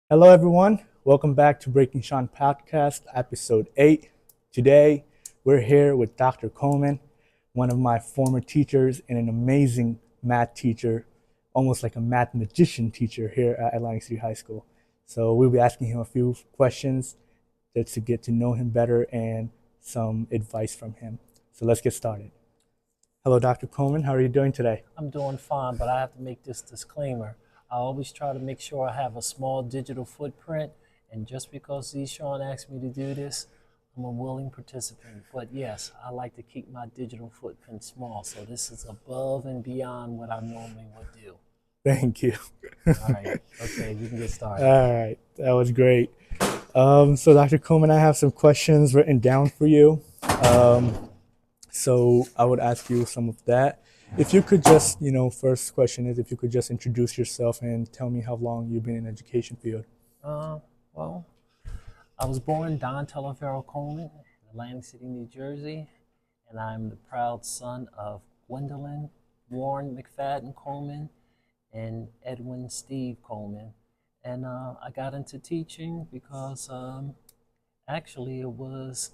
Hello, everyone. Welcome back to Breaking Shan podcast, Ep.8. Today, we're here with Dr. Coleman, one of my former teachers and an amazing math teacher, almost like a math magician teacher here at Atlantic City High School. So, we'll be asking him a few questions to get to know him better and some advice from him. So, let's get started. Hello, Dr. Coleman. How are you doing today? I'm doing fine, but I have to make this disclaimer. I always try to make sure I have a small digital footprint, and just because Sean asked me to do this, I'm a willing participant. But yes, I like to keep my digital footprint small, so this is above and beyond what I normally would do. Thank you. All right, okay, we can get started. All right, that was great. So, Dr. Coleman, I have some questions written down for you. So, I would ask you some of that. If you could just, first question is if you could just introduce yourself and tell me how long you've been in education field. Uh, well, I was born Don Telefero Coleman in Atlantic City, New Jersey, and I'm the proud son of Gwendolyn Warren McFadden Coleman and Edwin Steve Coleman. And I got into teaching because actually it was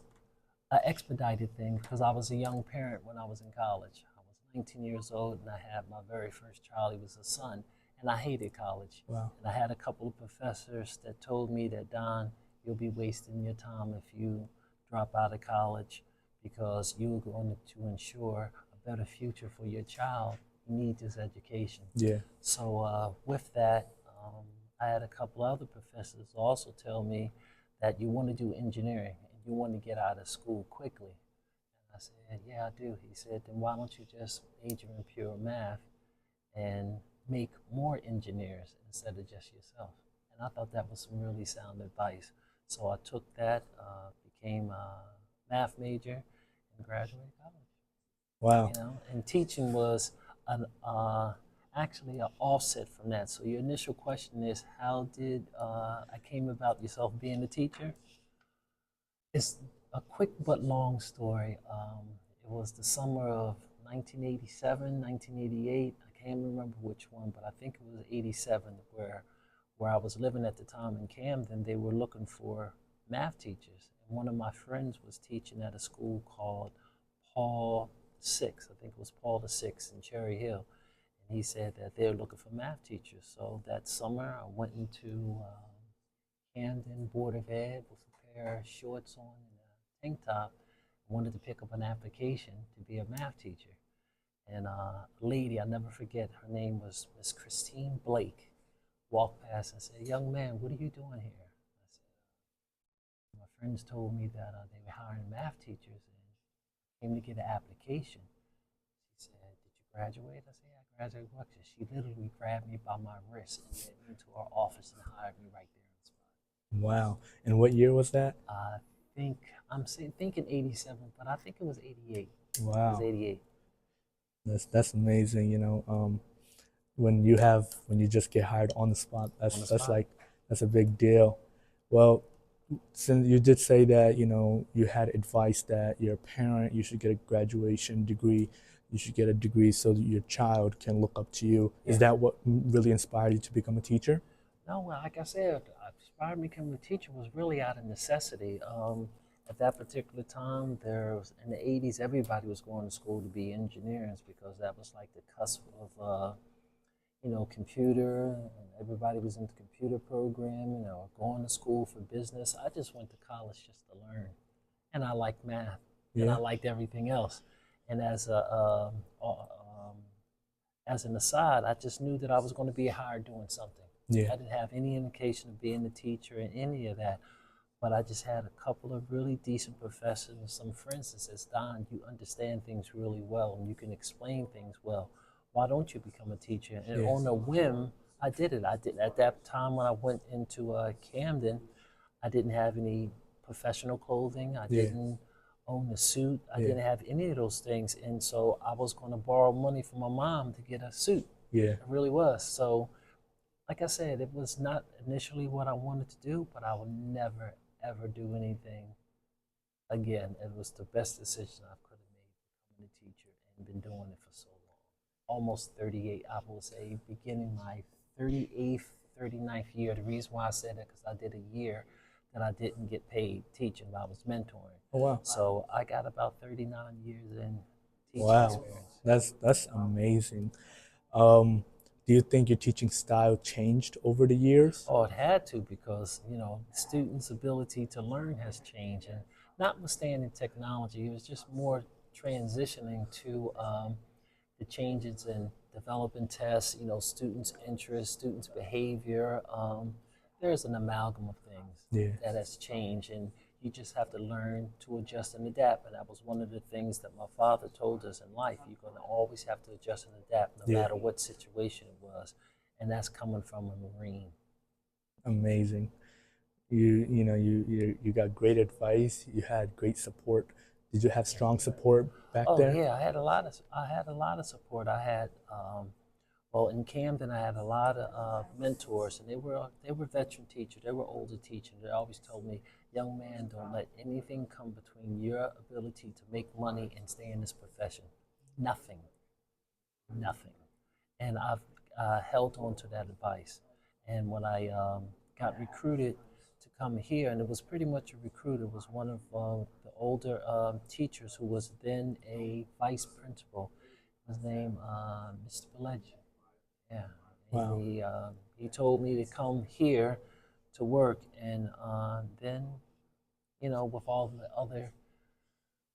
an expedited thing because I was a young parent when I was in college. I was 19 years old and I had my very first child. He was a son, and I hated college. Wow. And I had a couple of professors that told me that, Don, you'll be wasting your time if you drop out of college because you're going to ensure a better future for your child. You need this education. Yeah. So with that, I had a couple other professors also tell me that you want to do engineering and you want to get out of school quickly. And I said, yeah, I do. He said, then why don't you just major in pure math and make more engineers instead of just yourself? And I thought that was some really sound advice. So I took that, became a math major, and graduated college. Wow. And teaching was an actually an offset from that. So your initial question is, how did I came about yourself being a teacher? It's a quick but long story. It was the summer of 1987, 1988. I can't remember which one, but I think it was 87 where I was living at the time in Camden. They were looking for math teachers. And one of my friends was teaching at a school called Paul VI. I think it was Paul VI in Cherry Hill. And he said that they're looking for math teachers. So that summer I went into Camden Board of Ed with a pair of shorts on and a tank top. I wanted to pick up an application to be a math teacher. And a lady, I'll never forget, her name was Miss Christine Blake, walked past and said, young man, what are you doing here? I said, my friends told me that they were hiring math teachers and came to get an application. She said, did you graduate? I said, yeah, I graduated. What? She literally grabbed me by my wrist and led me into her office and hired me right there on the spot. Wow. And what year was that? I think thinking 87, but I think it was 88. It was Wow. 88. That's amazing. When you just get hired on the spot, On the that's spot. like that's a big deal. Well, since you did say that you had advice that your parent you should get a graduation degree, you should get a degree so that your child can look up to you. Yeah. Is that what really inspired you to become a teacher? No, well, like I said, inspired me becoming a teacher was really out of necessity. At that particular time, there was in the 80s, everybody was going to school to be engineers because that was like the cusp of computer, and everybody was into computer programming or going to school for business. I just went to college just to learn, and I liked math, and I Yeah. liked everything else. And as an aside, I just knew that I was going to be hired doing something. Yeah. I didn't have any indication of being a teacher and any of that, but I just had a couple of really decent professors and some friends that says, Don, you understand things really well and you can explain things well. Why don't you become a teacher? And Yeah. on a whim, I did it. I did at that time when I went into Camden. I didn't have any professional clothing. I Yeah. didn't own a suit. I Yeah. didn't have any of those things, and so I was going to borrow money from my mom to get a suit. Yeah. It really was. So, like I said, it was not initially what I wanted to do, but I would never ever do anything again. It was the best decision I could have made becoming a teacher and been doing it for so long. Almost 38, I will say, beginning my 38th 39th year. The reason why I said that because I did a year that I didn't get paid teaching, but I was mentoring. Oh wow. So I got about 39 years in teaching Wow. experience. That's amazing. Um, do you think your teaching style changed over the years? Oh, it had to because students' ability to learn has changed, and notwithstanding technology, it was just more transitioning to the changes in developing tests, students' interest, students' behavior. There's an amalgam of things Yeah. that has changed, and you just have to learn to adjust and adapt. And that was one of the things that my father told us in life. You're going to always have to adjust and adapt, no Yeah. matter what situation it was. And that's coming from a Marine. Amazing. You got great advice. You had great support. Did you have strong support back Oh there? yeah, I had a lot of support. I had well in Camden I had a lot of mentors, and they were veteran teachers. They were older teachers. They always told me, young man, don't let anything come between your ability to make money and stay in this profession. Nothing, nothing. And I've held on to that advice. And when I got recruited to come here, and it was pretty much a recruiter, was one of the older teachers who was then a vice principal. His name Mr. Beledge. Yeah, and Wow. he told me to come here to work, and then with all the other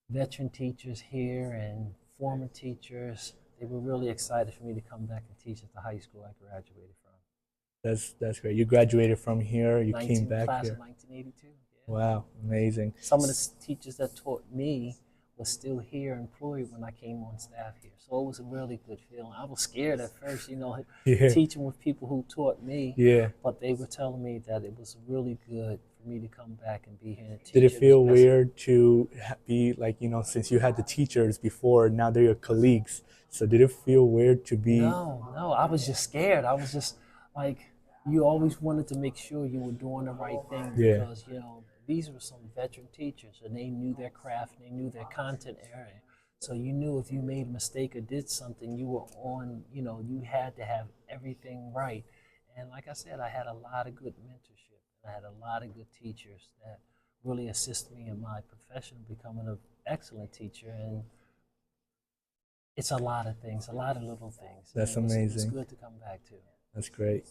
veteran teachers here and former teachers, they were really excited for me to come back and teach at the high school I graduated from. That's great. You graduated from here. You came 19 back class of here. 1982. Yeah. Wow, amazing. Some of the teachers that taught me was still here employed when I came on staff here. So it was a really good feeling. I was scared at first, Yeah, teaching with people who taught me, yeah. but they were telling me that it was really good for me to come back and be here and Did it teach. It was feel best. weird to be like, since you had the teachers before, now they're your colleagues. So did it feel weird to be, No, no, I was just scared. I was just like, you always wanted to make sure you were doing the right thing yeah, because, these were some veteran teachers and they knew their craft and they knew their content area. So you knew if you made a mistake or did something, you were on, you had to have everything right. And like I said, I had a lot of good mentorship. I had a lot of good teachers that really assisted me in my profession, becoming an excellent teacher. And it's a lot of things, a lot of little things, and that's it was amazing. good to come back to. That's great.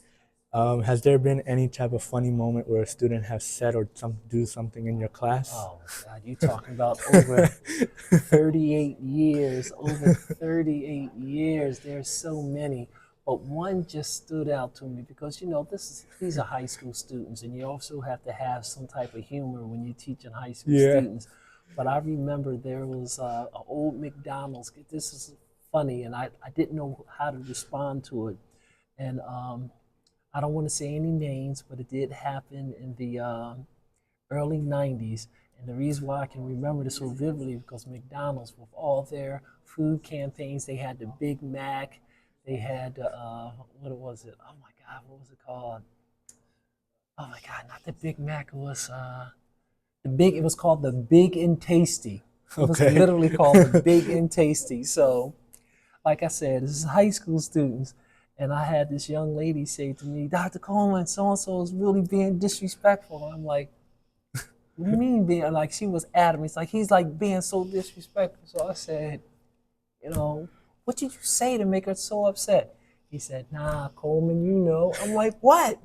Has there been any type of funny moment where a student has said or do something in your class? Oh God, you talking about over 38 years, over 38 years. There's so many, but one just stood out to me because these are high school students, and you also have to have some type of humor when you're teaching high school Yeah. students. But I remember there was an old McDonald's. This is funny, and I didn't know how to respond to it, and I don't want to say any names, but it did happen in the early 90s. And the reason why I can remember this so vividly because McDonald's, with all their food campaigns, they had the Big Mac, they had, what was it? Oh my God, what was it called? Oh my God, not the Big Mac. It was called the Big and Tasty. It was Okay. literally called the Big and Tasty. So, like I said, this is high school students. And I had this young lady say to me, Dr. Coleman, so and so is really being disrespectful. I'm like, what do you mean being like she was adamant? It's like he's like being so disrespectful. So I said, what did you say to make her so upset? He said, nah, Coleman, I'm like, what?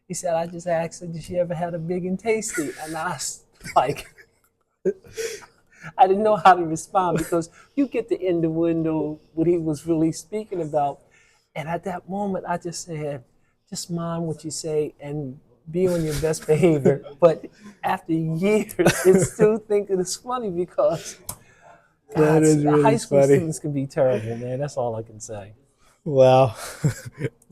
He said, I just asked her, did she ever had a big and tasty? And I was like, I didn't know how to respond because you get the innuendo what he was really speaking about. And at that moment, I just said, just mind what you say and be on your best behavior. But after years, it's still thinking it's funny because, That God, is high really school funny. students can be terrible, man. That's all I can say. Wow,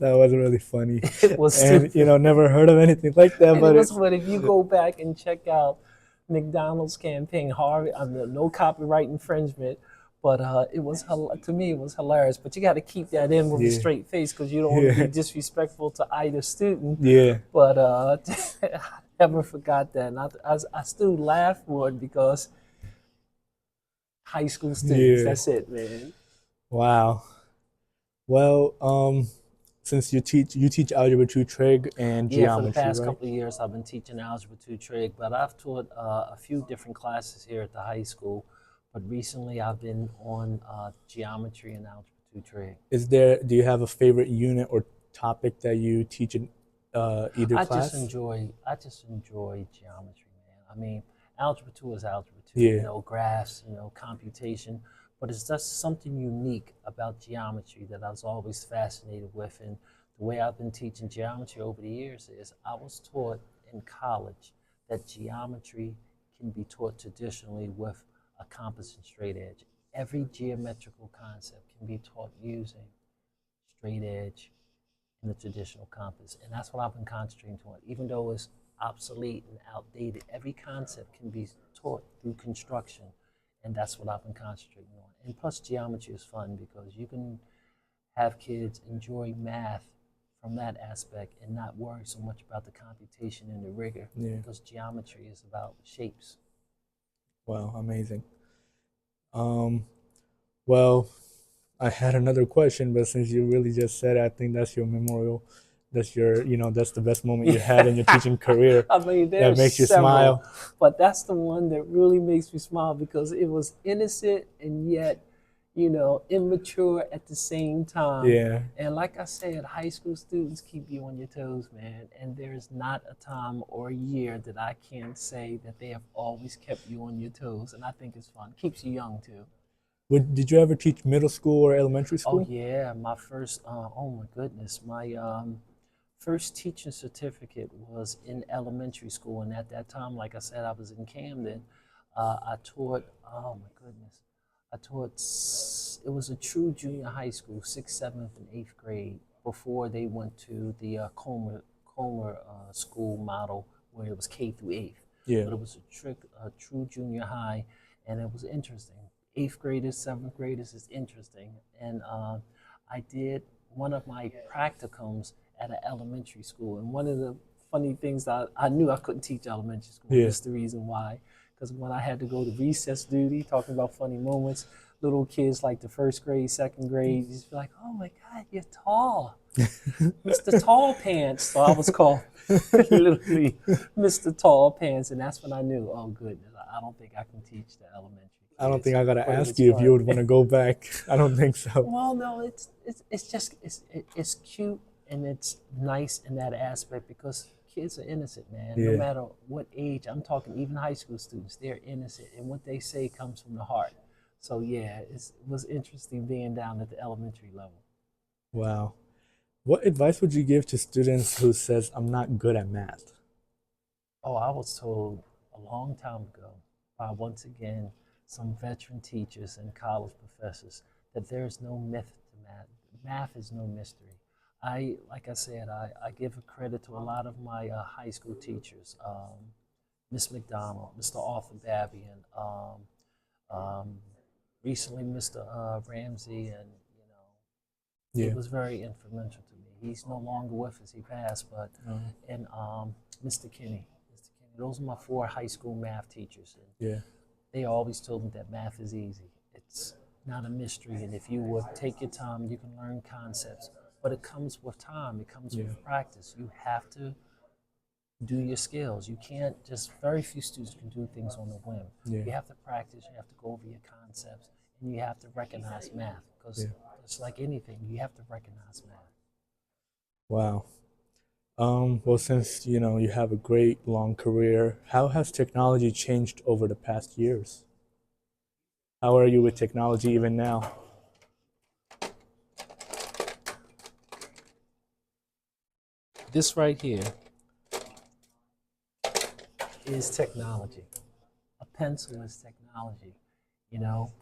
that was really funny, It was and stupid. never heard of anything like that. And it But was what if you go back and check out McDonald's campaign, Harvey, no copyright infringement, but to me it was hilarious. But you got to keep that in with a yeah, straight face because you don't want to be yeah, disrespectful to either student. yeah, But I never forgot that, and I still laugh for it because high school students. yeah. That's it, man. Wow. Well, since you teach algebra 2 trig and Yeah, for the geometry, past right? couple of years, I've been teaching Algebra 2 trig, but I've taught a few different classes here at the high school. But recently, I've been on geometry and Algebra 2 trig. Do you have a favorite unit or topic that you teach in either class? I just enjoy geometry, man. I mean, Algebra 2 is Algebra 2, Yeah, graphs, computation, but it's just something unique about geometry that I was always fascinated with. And the way I've been teaching geometry over the years is I was taught in college that geometry can be taught traditionally with a compass and straight edge. Every geometrical concept can be taught using straight edge in the traditional compass. And that's what I've been concentrating on. Even though it's obsolete and outdated, every concept can be taught through construction. And that's what I've been concentrating on. And plus, geometry is fun because you can have kids enjoy math from that aspect and not worry so much about the computation and the rigor yeah. because geometry is about shapes. Wow, amazing. Um, well, I had another question, but since you really just said it, I think that's your memorial. That's the best moment you had in your teaching career I mean, that there's makes you several, smile. but that's the one that really makes me smile because it was innocent and yet, immature at the same time. Yeah, And like I said, high school students keep you on your toes, man. And there's not a time or a year that I can't say that they have always kept you on your toes. And I think it's fun. Keeps you young, too. Did you ever teach middle school or elementary Oh, school? yeah. Oh my goodness. My first teaching certificate was in elementary school, and at that time, like I said, I was in Camden. I taught. Oh my goodness, I taught. It was a true junior high school, sixth, seventh, and eighth grade before they went to the Coleman school model where it was K through eighth. Yeah, But it was a true junior high, and it was interesting. Eighth graders, seventh graders is interesting, and I did one of my practicums at an elementary school. And one of the funny things that I knew I couldn't teach elementary school, and yeah. this is the reason why. Because when I had to go to recess duty, talking about funny moments, little kids like the first grade, second grade, just be like, oh my God, you're tall. Mr. Tall Pants. So I was called literally Mr. Tall Pants. And that's when I knew, oh goodness, I don't think I can teach the elementary I don't kids. think I gotta But it ask was you if you fun. would want to go back. I don't think so. Well, no, it's just it's cute and it's nice in that aspect because kids are innocent, man. No Yeah. matter what age, I'm talking even high school students, they're innocent, and what they say comes from the heart. So yeah, it was interesting being down at the elementary level. Wow. What advice would you give to students who says I'm not good at math? Oh, I was told a long time ago by once again some veteran teachers and college professors that there is no myth to math. Math is no mystery. Like I said, I give a credit to a lot of my high school teachers, Miss McDonald, Mr. Arthur Babian, um, recently Mr. Ramsey, and he Yeah. was very influential to me. He's no longer with us; he passed, but and Mr. Kinney, Mr. Kinney. Those are my four high school math teachers, and Yeah. they always told me that math is easy. It's not a mystery, and if you would take your time, you can learn concepts. But it comes with time. It comes Yeah. with practice. You have to do your skills. You can't just. Very few students can do things on a whim. Yeah. You have to practice. You have to go over your concepts, and you have to recognize math because Yeah. it's like anything. You have to recognize math. Wow. Well, since you have a great long career, how has technology changed over the past years? How are you with technology even now? This right here is technology. A pencil is technology.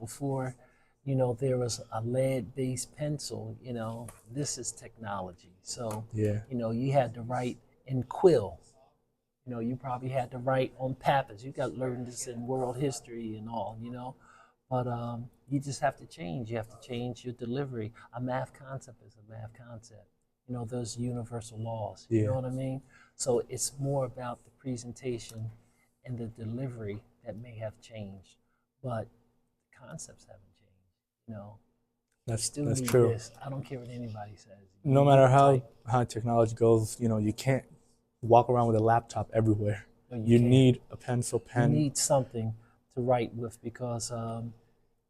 Before, there was a lead-based pencil, this is technology. So, Yeah. you had to write in quill. You probably had to write on papyrus. You got to learn this in world history and all. But you just have to change. You have to change your delivery. A math concept is a math concept. Those universal laws. You know Yeah. what I mean? So it's more about the presentation and the delivery that may have changed, but the concepts haven't changed. You still That's need true. this. I don't care what anybody says. You No need matter to type. how technology goes, you can't walk around with a laptop everywhere. No, you You can't. need a pencil, You pen. need something to write with because you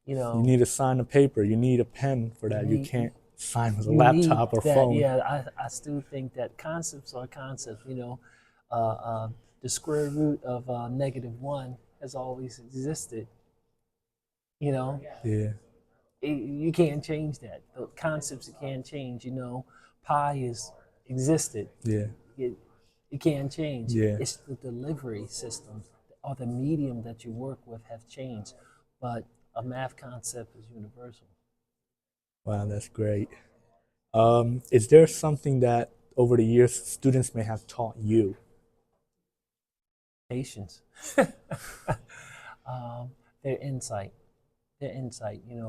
You know need to sign a paper. You need a pen for you that. You need can't sign with a you need laptop or that. phone. Yeah, I still think that concepts are concepts. Uh, uh, the square root of -1 has always existed. You know, Yeah, you can't change that. The concepts you can't change. Pi is existed. yeah, It, it can't change. yeah. It's the delivery system or the medium that you work with have changed, but a math concept is universal. Wow, that's great. Is there something that over the years students may have taught you? Patience, um, their insight,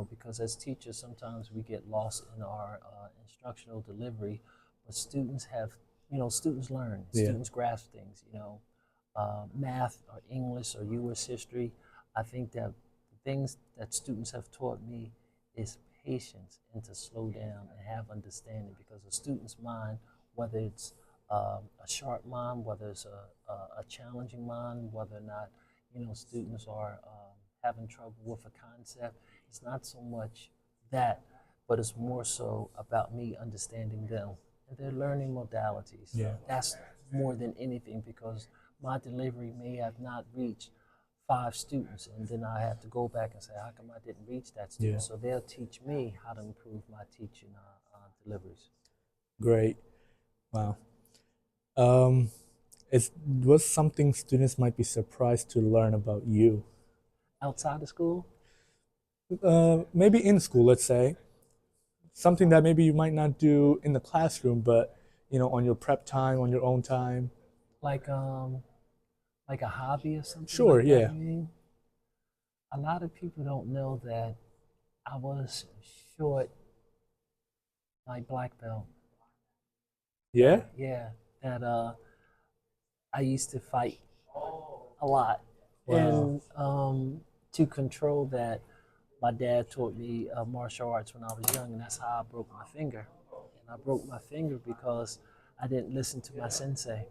because as teachers, sometimes we get lost in our instructional delivery, but students learn, Yeah, students grasp things, math or English or US history. I think that the things that students have taught me is patience and to slow down and have understanding because a student's mind, whether it's a sharp mind, whether it's a challenging mind, whether or not, students are having trouble with a concept, it's not so much that, but it's more so about me understanding them and their learning modalities. yeah, That's more than anything because my delivery may have not reached 5 students, and then I have to go back and say, how come I didn't reach that yeah. student? So they'll teach me how to improve my teaching deliveries. Great. Wow. Um, what's something students might be surprised to learn about you? Outside of school, Maybe in school, let's say something that maybe you might not do in the classroom, but on your prep time, on your own time. like um, like a hobby or something Sure. like that. Yeah. I mean, a lot of people don't know that I was short my black belt. Yeah. Yeah, that I used to fight a lot, Wow. and to control that, my dad taught me martial arts when I was young, and that's how I broke my finger. And I broke my finger because I didn't listen to my sensei,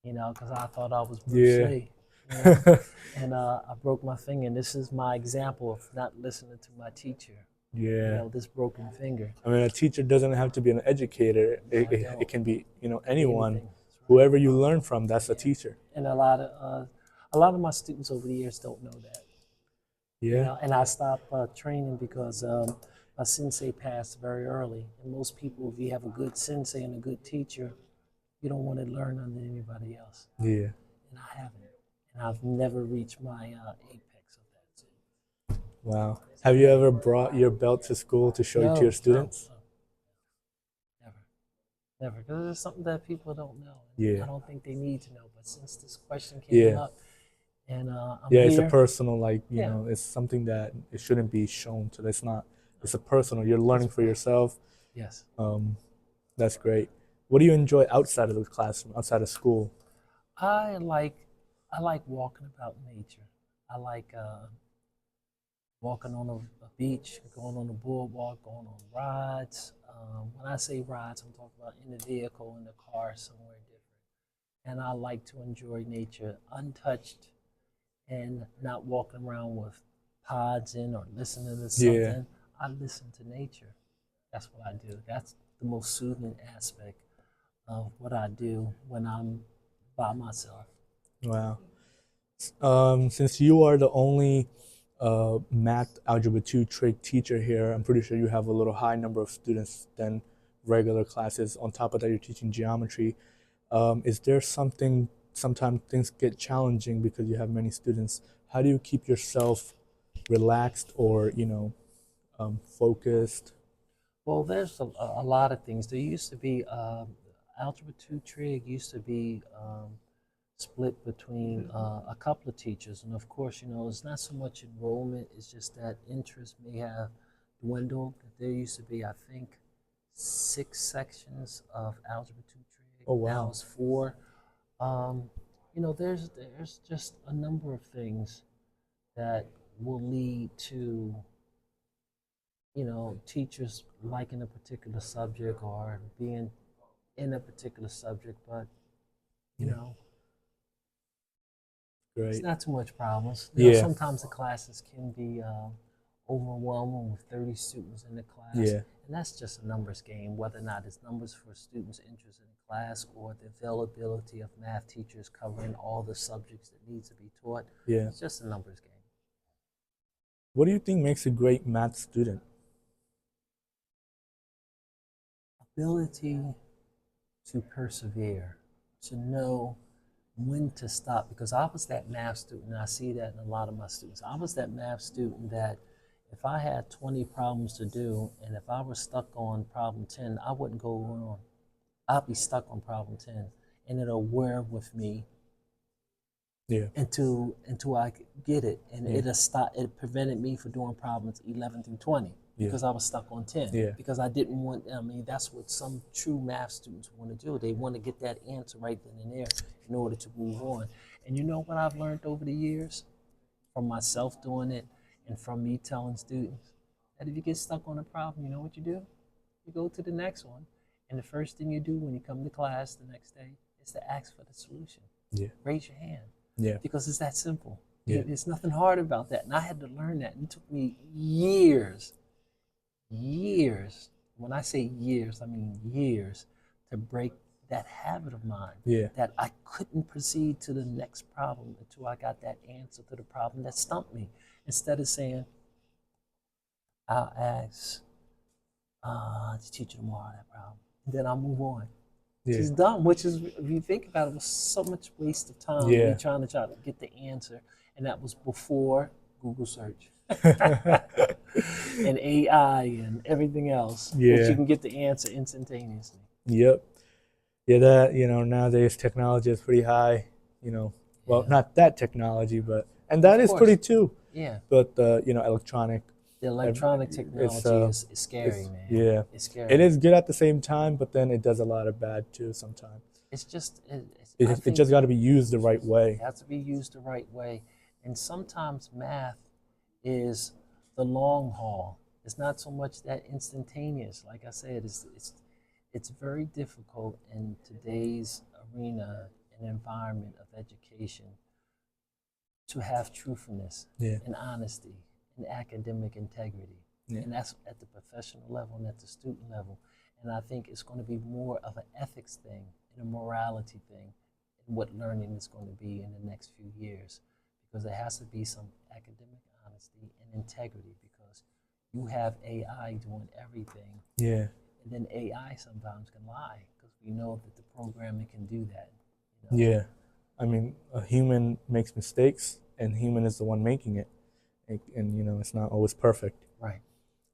because I thought I was Bruce Yeah. Lee, Yeah. and I broke my finger. And this is my example of not listening to my teacher. This broken finger. I mean, a teacher doesn't have to be an educator. No, It, I it, it don't. can be, Could be anyone. anything. That's right. Whoever you learn from, that's a teacher. And a lot of my students over the years don't know that. Yeah. And I stopped training because my sensei passed very early. And most people, if you have a good sensei and a good teacher, you don't want to learn under anybody else. Yeah. And I haven't. And I've never reached my apex of that. So, Wow. Have you ever brought your belt to school to show it to your no, no, students? no, never, never. Because it's something that people don't know. And Yeah. I don't think they need to know. But since this question came Yeah. up and I'm Yeah, it's a here, personal, like, yeah, it's something that it shouldn't be shown to. It's not, it's a personal. You're it's learning for personal. yourself. Yes. Um, that's great. What do you enjoy outside of the classroom, outside of school? I like I like walking about nature. I like walking on a beach, going on the boardwalk, going on rides. When I say rides, I'm talking about in the vehicle, in the car, somewhere different. And I like to enjoy nature untouched and not walking around with pods in or listening to Yeah. something. I listen to nature. That's what I do. That's the most soothing aspect of what I do when I'm by myself. Wow. Since you are the only math algebra 2 trig teacher here, I'm pretty sure you have a little high number of students than regular classes. On top of that, you're teaching geometry. Is there something, sometimes things get challenging because you have many students? How do you keep yourself relaxed or, focused? Well, there's a lot of things. There used to be Algebra 2 Trig used to be split between a couple of teachers. And of course, it's not so much enrollment, it's just that interest may have dwindled. There used to be, I think, 6 sections of Algebra 2 Trig. Oh, Now wow. it's 4. Um, there's just a number of things that will lead to teachers liking a particular subject or being in a particular subject, but you Yeah. know, it's Great. not too much problems. Yeah. Sometimes the classes can be overwhelming with 30 students in the class, Yeah. and that's just a numbers game, whether or not it's numbers for students interested in class or the availability of math teachers covering all the subjects that needs to be taught. Yeah. It's just a numbers game. What do you think makes a great math student? Ability to persevere, to know when to stop, because I was that math student, and I see that in a lot of my students. I was that math student that if I had 20 problems to do, and if I was stuck on problem 10, I wouldn't go on. I'd be stuck on problem 10, and it'll wear with me Yeah. until I get it, and Yeah. it'll stop. It prevented me from doing problems 11 through 20 Yeah. because I was stuck on 10. Yeah. Because I didn't want. I mean, that's what some true math students want to do. They want to get that answer right then and there in order to move on. And you know what I've learned over the years from myself doing it, and from me telling students that if you get stuck on a problem, you know what you do? You go to the next one, and the first thing you do when you come to class the next day is to ask for the solution. Yeah. Raise your hand. Yeah. Because it's that simple. Yeah. There's nothing hard about that. And I had to learn that. And it took me years, years. When I say years, I mean years to break that habit of mine. Yeah. That I couldn't proceed to the next problem until I got that answer to the problem that stumped me. Instead of saying, I'll ask the teacher tomorrow that problem. And then I'll move on. Which Yeah. is dumb, which is, if you think about it, was so much waste of time. Yeah. Me trying to get the answer. And that was before Google search and AI and everything else. That Yeah. you can get the answer instantaneously. Yep. Yeah, that, nowadays technology is pretty high, well, Yeah. not that technology, but, and that Of is course. pretty too, Yeah. but, electronic, The electronic it's, technology is scary, man. yeah, It's scary. it is good at the same time, but then it does a lot of bad too sometimes. It's just, I It think just got to be used the right it way. has to be used the right way. And sometimes math is the long haul. It's not so much that instantaneous. Like I said, it's very difficult in today's arena and environment of education to have truthfulness Yeah. and honesty and academic integrity. Yeah. And that's at the professional level and at the student level. And I think it's going to be more of an ethics thing and a morality thing in what learning is going to be in the next few years. Because there has to be some academic honesty and integrity, because you have AI doing everything. Yeah. And then AI sometimes can lie, because we know that the programming can do that. Yeah. I mean, a human makes mistakes, and human is the one making it. And it's not always perfect. Right.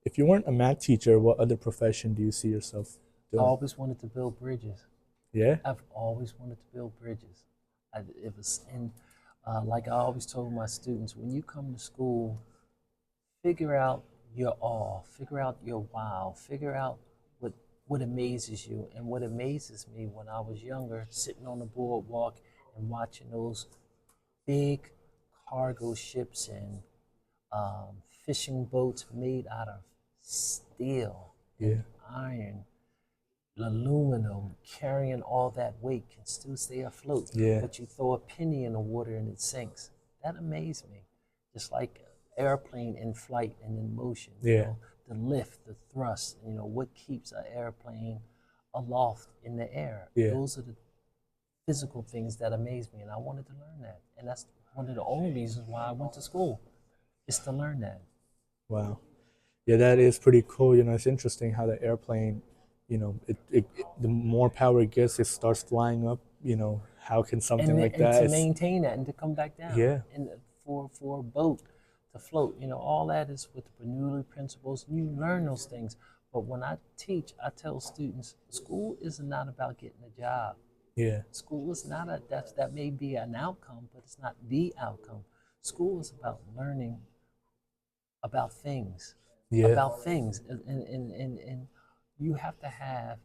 If you weren't a math teacher, what other profession do you see yourself I doing? always wanted to build bridges. Yeah? I've always wanted to build bridges. It was in, like I always told my students, when you come to school, figure out your awe, figure out your wow, figure out what amazes you. And what amazes me, when I was younger, sitting on the boardwalk and watching those big cargo ships and fishing boats made out of steel Yeah. and iron, aluminum, carrying all that weight, can still stay afloat. Yeah. But you throw a penny in the water and it sinks. That amazed me. Just like an airplane in flight and in motion. Yeah. The lift, the thrust, what keeps an airplane aloft in the air. Yeah. Those are the physical things that amaze me, and I wanted to learn that. And that's one of the only reasons why I went to school, is to learn that. Wow. Yeah, that is pretty cool. It's interesting how the airplane, the more power it gets, it starts flying up. How can something like And that? to maintain that and to come back down. Yeah. And for a boat to float, all that is with the Bernoulli principles. You learn those things. But when I teach, I tell students, school is not about getting a job. Yeah. School is not that may be an outcome, but it's not the outcome. School is about learning about things. Yeah. About things. And you have to have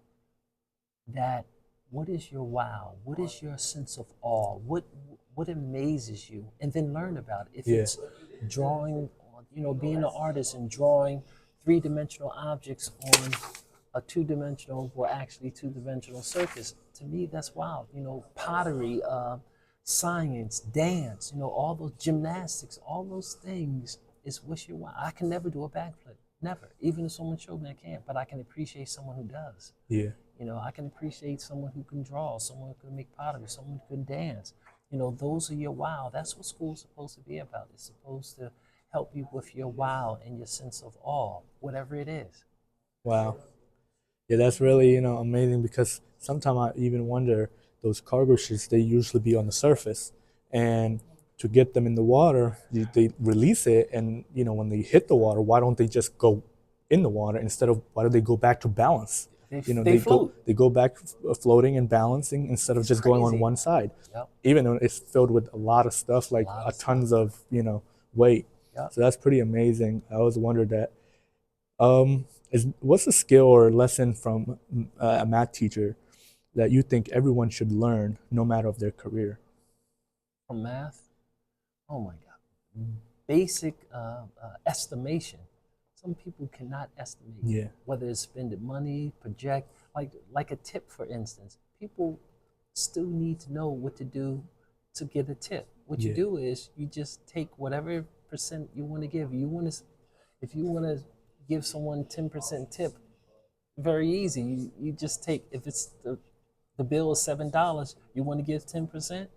that. What is your wow? What is your sense of awe? What amazes you? And then learn about it. If Yeah. it's drawing, being an artist and drawing three-dimensional objects on a two-dimensional, well, actually two-dimensional surface. To me, that's wild. You know, pottery, science, dance, you know, all those gymnastics, all those things is wish you wild. I can never do a backflip, never. Even if someone showed me, I can't, but I can appreciate someone who does. Yeah. You know, I can appreciate someone who can draw, someone who can make pottery, someone who can dance. You know, those are your wow. That's what school's supposed to be about. It's supposed to help you with your wow and your sense of awe, whatever it is. Wow. Yeah, that's really, amazing because sometimes I even wonder those cargo ships, they usually be on the surface. And to get them in the water, they release it. And, when they hit the water, why don't they just go in the water instead of why do they go back to balance? They They go float. they go back floating and balancing instead of It's just going on crazy. one side. Yep. Even though it's filled with a lot of stuff, A like lot a of stuff. tons of, weight. Yep. So that's pretty amazing. I always wondered that. Is what's a skill or lesson from a math teacher that you think everyone should learn no matter of their career? From math, oh my God. Basic estimation. Some people cannot estimate Yeah, whether it's spending money, project, like a tip, for instance. People still need to know what to do to get a tip. What you yeah, do is you just take whatever percent you want to give. If you want to give someone 10% tip, very easy. You just take, if it's the bill is $7, you want to give 10%.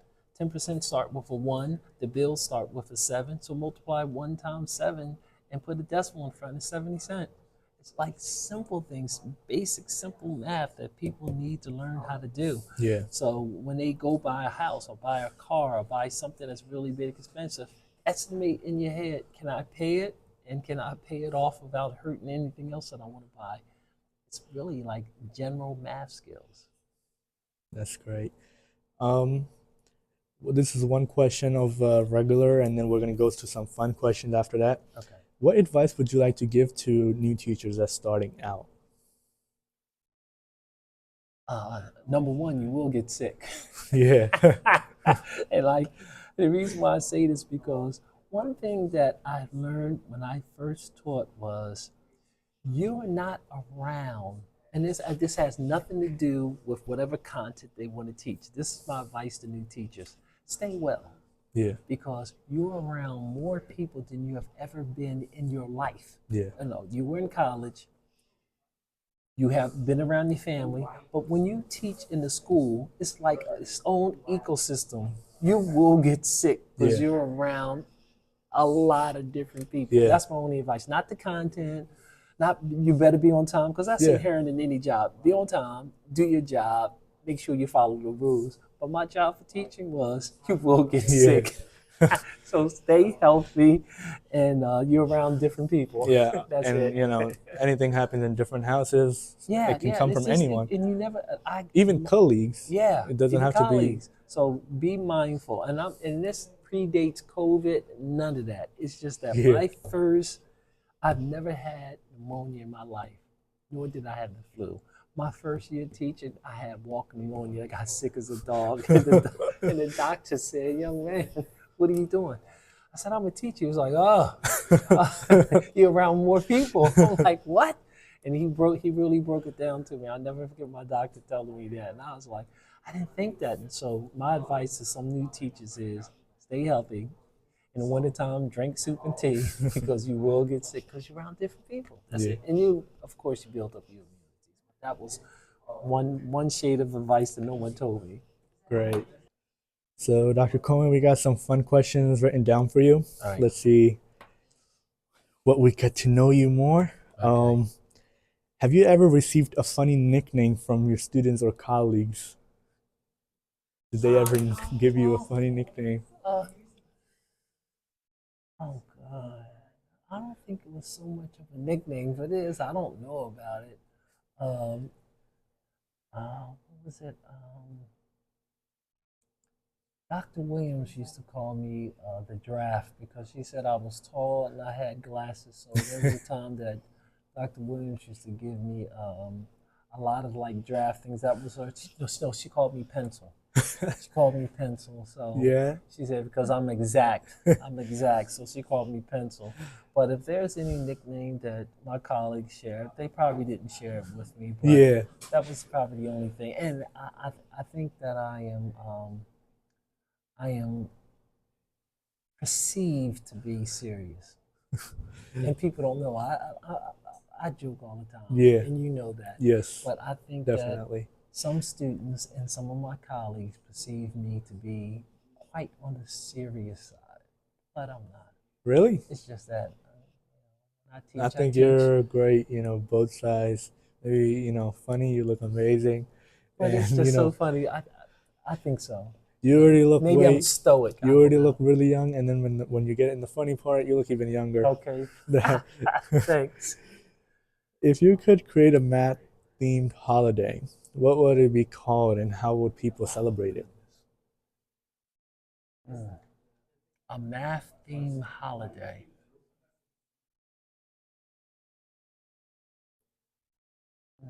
10% start with a 1. The bills start with a 7. So multiply 1 times 7 and put a decimal in front of 70 cents. It's like simple things, basic simple math that people need to learn how to do. yeah, So when they go buy a house or buy a car or buy something that's really big expensive, estimate in your head, can I pay it? And can I pay it off without hurting anything else that I want to buy? It's really like general math skills. that's great. Um, well, this is one question of regular, and then we're gonna go to some fun questions after that. Okay. What advice would you like to give to new teachers that's starting out? Number one, you will get sick. Yeah, And like the reason why I say this because one thing that I learned when I first taught was you are not around, and this has nothing to do with whatever content they want to teach. This is my advice to new teachers: stay well, yeah, because you're around more people than you have ever been in your life. yeah, You know, you were in college, you have been around your family, but when you teach in the school, it's like its own ecosystem. You will get sick because yeah, you're around a lot of different people. yeah, That's my only advice. Not the content, not you better be on time, because that's yeah, inherent in any job. Be on time, do your job, make sure you follow the rules. But my job for teaching was you will get yeah. sick. So stay healthy, and you're around different people. Yeah, That's and it. anything happens in different houses, Yeah, it can yeah, and come it's from just, anyone, and you never, even colleagues. yeah, It doesn't even have to be. colleagues. So be mindful, and this predates COVID. None of that. It's just that when Yeah, I first, I've never had pneumonia in my life, nor did I have the flu. My first year teaching, I had walking pneumonia. I got sick as a dog, and the doctor said, "Young man, what are you doing?" I said, "I'm a teacher." He was like, "Oh, you're around more people." I'm like, "What?" And he really broke it down to me. I'll never forget my doctor telling me that. And I was like, I didn't think that. And so my advice to some new teachers is stay healthy. In the wintertime, drink soup and tea because you will get sick because you're around different people. That's yeah, it. And you, of course, you build up your immunities. But that was one shade of advice that no one told me. great. So, Dr. Coleman, we got some fun questions written down for you. All right. Let's see what we get to know you more. Okay. Have you ever received a funny nickname from your students or colleagues? Did they ever give you a Well, funny nickname? uh, oh God, I don't think it was so much of a nickname for this. I don't know about it. Um, what was it? Dr. Williams used to call me the giraffe because she said I was tall and I had glasses. So there was a time that Dr. Williams used to give me a lot of like giraffe things. That was her. No, she called me pencil. She called me Pencil. So Yeah. she said because I'm exact. I'm exact. So she called me Pencil. But if there's any nickname that my colleagues share, they probably didn't share it with me. But Yeah. that was probably the only thing. And I think that I am perceived to be serious, and people don't know. I joke all the time, Yeah. and you know that. Yes. But I think that Definitely. some students and some of my colleagues perceive me to be quite on the serious side, but I'm not. Really? It's just that when I I think teach. you're great, both sides. Maybe, funny, you look amazing. But it's And, just so funny. I think so. you already look Maybe I'm way, stoic. I you don't already look know. really young. And then when you get in the funny part, you look even younger. Okay. Thanks. If you could create a math themed holiday, what would it be called and how would people celebrate it? Mm. A math theme holiday. Mm.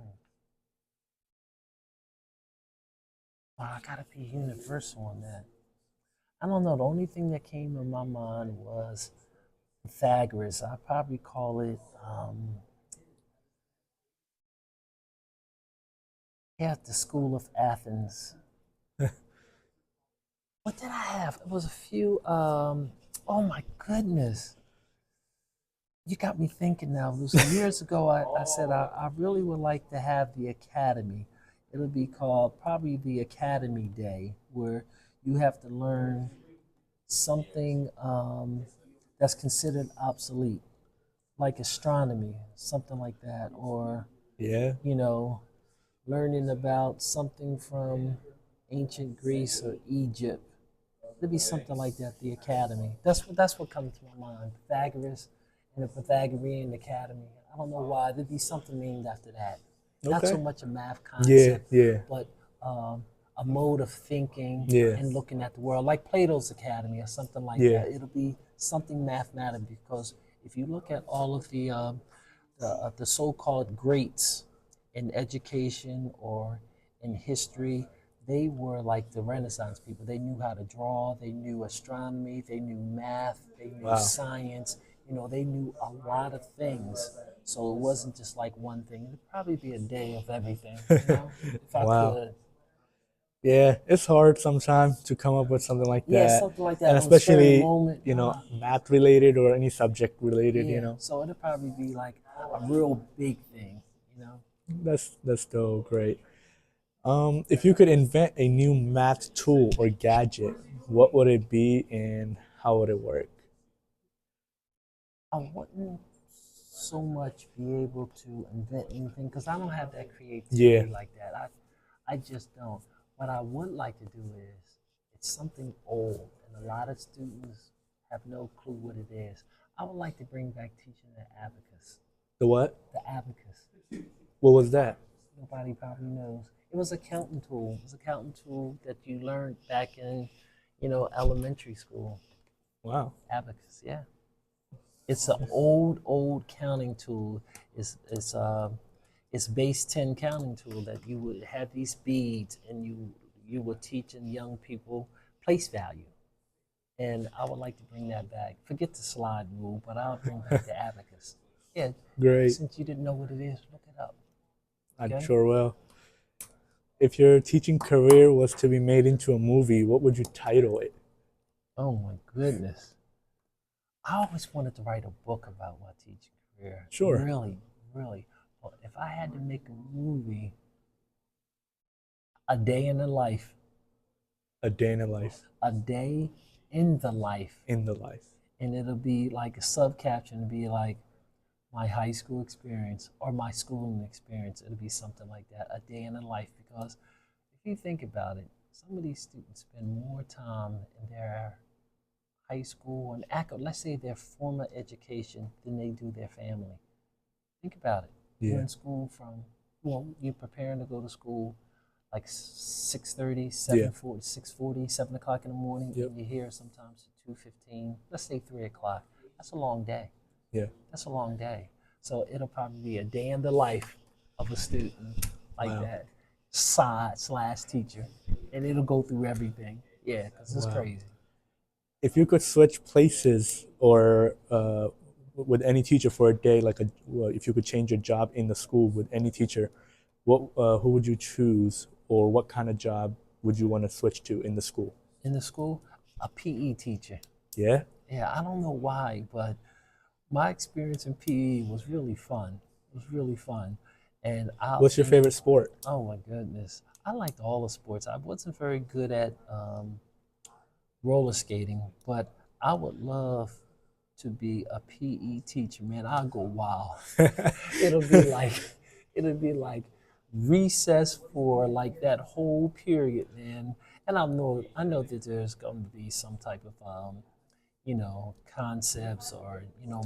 Well, I gotta be universal on that. I don't know. The only thing that came in my mind was Pythagoras. I probably call it, yeah, the School of Athens. What did I have? It was a few. Oh my goodness. You got me thinking now. It was years ago. I said I really would like to have the academy. It'll be called probably the Academy Day, where you have to learn something that's considered obsolete, like astronomy, something like that, or Yeah. you know, learning about something from ancient Greece or Egypt. It'd be something like that. The Academy. That's what comes to my mind. Pythagoras and the Pythagorean Academy. I don't know why. There'd be something named after that. Not so Okay. much a math Yeah. concept, Yeah. but a mode of thinking Yeah. and looking at the world, like Plato's Academy or something like Yeah. that. It'll be something mathematical because if you look at all of the so-called greats in education or in history, they were like the Renaissance people. They knew how to draw, they knew astronomy, they knew math, they knew Wow. science. They knew a lot of things. So it wasn't just like one thing. It'd probably be a day of everything, if I Wow. could. Yeah, it's hard sometimes to come up with something like Yeah, that. something like And that on the spur of the especially, moment. math related or any subject related. Yeah, so it'd probably be like a real big thing. That's still great. If you could invent a new math tool or gadget, what would it be and how would it work? I wouldn't so much be able to invent anything because I don't have that Yeah. creativity like that. I just don't. What I would like to do is it's something old, and a lot of students have no clue what it is. I would like to bring back teaching the abacus. The what? The abacus. What was that? Nobody probably knows. It was a counting tool. It was a counting tool that you learned back in, elementary school. Wow. Abacus, yeah. It's an old counting tool. It's base 10 counting tool that you would have these beads and you were teaching young people place value. And I would like to bring that back. Forget the slide rule, but I'll bring back the abacus. Yeah, Great. since you didn't know what it is, look it up. I Okay? sure will. If your teaching career was to be made into a movie, what would you title it? Oh my goodness. I always wanted to write a book about my teaching career. Sure. Really, really. Well, if I had to make a movie, a day in the life, A day in a life. a day in the life, In the life. and it'll be like a sub caption, it'll be like my high school experience or my schooling experience. It'll be something like that, a day in the life. Because if you think about it, some of these students spend more time in their high school and let's say their former education than they do their family. Think about it. You're Yeah. in school you're preparing to go to school like 6:30, Yeah. 7:40, 6:40, 7 o'clock in the morning, Yep. and you're here sometimes at 2:15, let's say 3 o'clock. That's a long day. Yeah. That's a long day. So it'll probably be a day in the life of a student like Wow. that. side slash teacher, and it'll go through everything. Yeah, because it's Wow. crazy. If you could switch places or with any teacher for a day, like well, if you could change your job in the school with any teacher, what who would you choose, or what kind of job would you want to switch to in the school? In the school, a PE teacher. Yeah. Yeah, I don't know why, but my experience in PE was really fun. It was really fun, and What's your favorite sport? oh my goodness, I liked all the sports. I wasn't very good at roller skating, but I would love to be a PE teacher, man. I'll go wild. It'll be like it'll be like recess for like that whole period, man. And I know that there's going to be some type of concepts or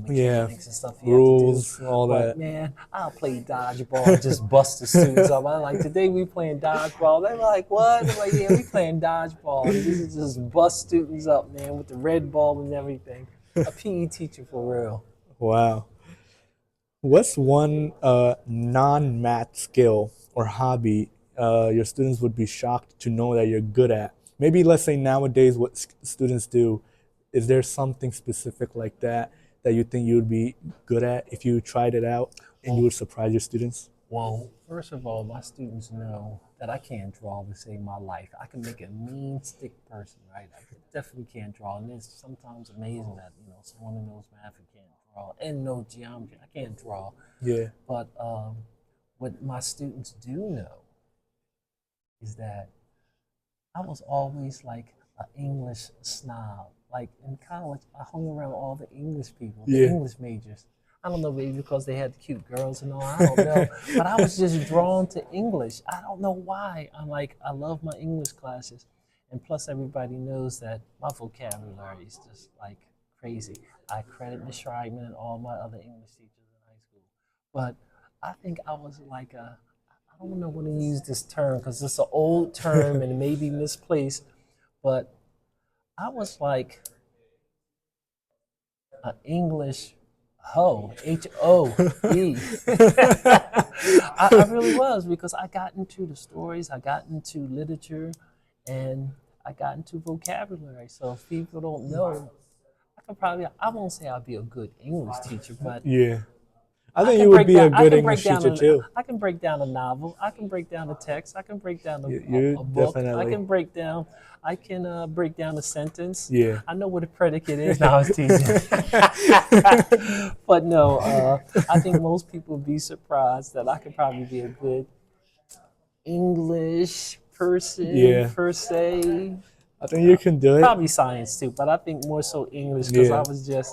Yeah, mechanics and stuff you have to do. rules, all But that. man, I'll play dodgeball and just bust the students up. I'm like, today we playing dodgeball. They're like, what? I'm like, yeah, we playing dodgeball. And this is just bust students up, man, with the red ball and everything. A PE teacher for real. Wow. What's one non-math skill or hobby your students would be shocked to know that you're good at? Maybe let's say nowadays what students do. Is there something specific like that that you think you would be good at if you tried it out and you Well, would surprise your students? Well, first of all, my students know that I can't draw to save my life. I can make a mean stick person, right? I definitely can't draw, and it's sometimes amazing that someone who knows math and can't draw and knows geometry. I can't draw, Yeah. but what my students do know is that I was always like an English snob. Like in college, I hung around all the English people, the Yeah. English majors. I don't know, maybe because they had cute girls and all. I don't know, but I was just drawn to English. I don't know why. I love my English classes, and plus everybody knows that my vocabulary is just like crazy. I credit Miss Schreibman and all my other English teachers in high school, but I think I was like a I don't know when to use this term because it's an old term and it may be misplaced, but I was like an English hoe, Hoe. I really was because I got into the stories, I got into literature, and I got into vocabulary. So if people don't know, I won't say I'll be a good English teacher, but Yeah. I think you would be a good English teacher too. I can break down a novel. I can break down a text. I can break down You a book. definitely. I can break down a sentence. Yeah. I know what a predicate is. Now I was teasing. But no, I think most people would be surprised that I could probably be a good English person Yeah. per se. I think you can do it. Probably science too, but I think more so English because Yeah.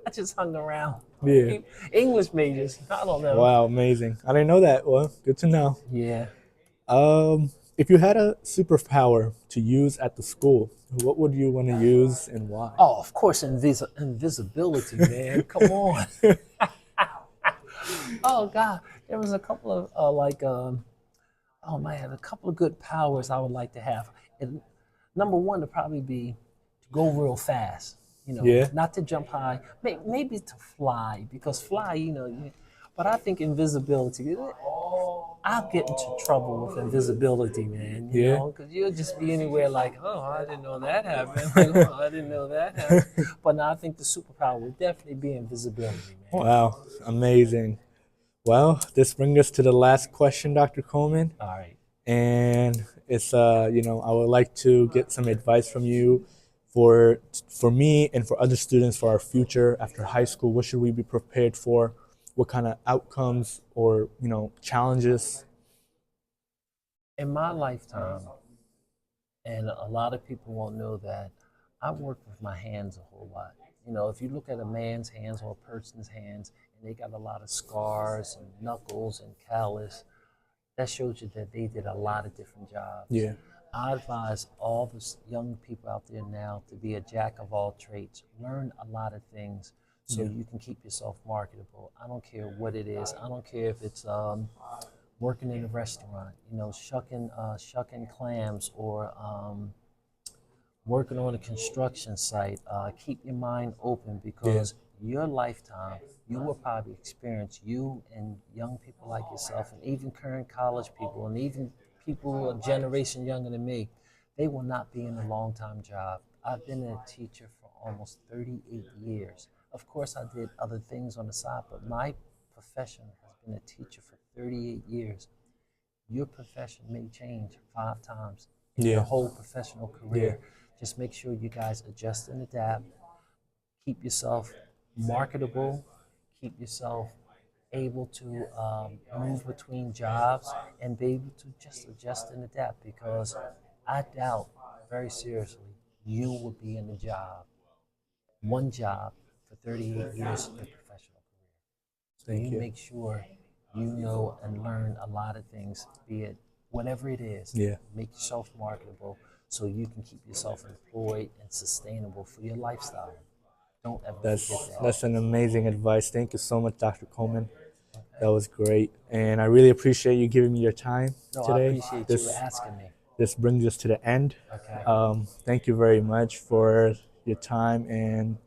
I just hung around. Yeah. English majors. I don't know. Wow, amazing. I didn't know that. Well, good to know. Yeah. If you had a superpower to use at the school, what would you want to use and why? Oh, of course, invisibility, man. Come on. Oh God, there was a couple of oh man, a couple of good powers I would like to have. And number one to probably be to go real fast. Yeah. Not to jump high, maybe to fly because fly, but I think invisibility. I'll get into trouble with invisibility, man. Yeah. Because you'll just be anywhere like, oh, I didn't know that happened. Like, oh, I didn't know that happened. But now I think the superpower would definitely be invisibility, man. Wow, amazing. Well, this brings us to the last question, Dr. Coleman. All right. And it's I would like to get some advice from you for me and for other students for our future after high school. What should we be prepared for? What kind of outcomes or challenges? In my lifetime, and a lot of people won't know that, I work with my hands a whole lot. If you look at a man's hands or a person's hands, and they got a lot of scars and knuckles and callus, that shows you that they did a lot of different jobs. Yeah. I advise all the young people out there now to be a jack of all trades. Learn a lot of things so you can keep yourself marketable. I don't care what it is. I don't care if it's working in a restaurant, shucking clams, or working on a construction site. Keep your mind open because your lifetime, you will probably experience, you and young people like yourself, and even current college people, and even people a generation younger than me, they will not be in a long time job. I've been a teacher for almost 38 years. Of course, I did other things on the side, but my profession has been a teacher for 38 years. Your profession may change 5 times in your Yeah. whole professional Yeah. career. Just make sure you guys adjust and adapt. Keep yourself marketable. Keep yourself able to move between jobs and be able to just adjust and adapt, because I doubt very seriously you will be in the job, one job, for 38 years in your professional career. So Thank you you. make sure you know and learn a lot of things, be it whatever it is. Yeah. Make yourself marketable so you can keep yourself employed and sustainable for your lifestyle. Don't ever forget that. That's an amazing advice. Thank you so much, Dr. Coleman. Okay? That was great, and I really appreciate you giving me your time No, I today. appreciate you This asking me. this brings us to the end. Okay. Thank you very much for your time and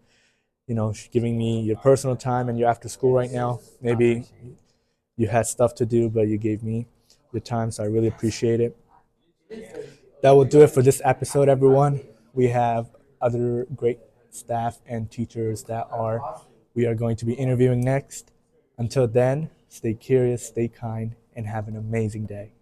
giving me your personal time and you're after school right now. I Maybe appreciate it. you had stuff to do, but you gave me your time, so I really appreciate it. That will do it for this episode, everyone. We have other great staff and teachers that are we are going to be interviewing next. Until then, stay curious, stay kind, and have an amazing day.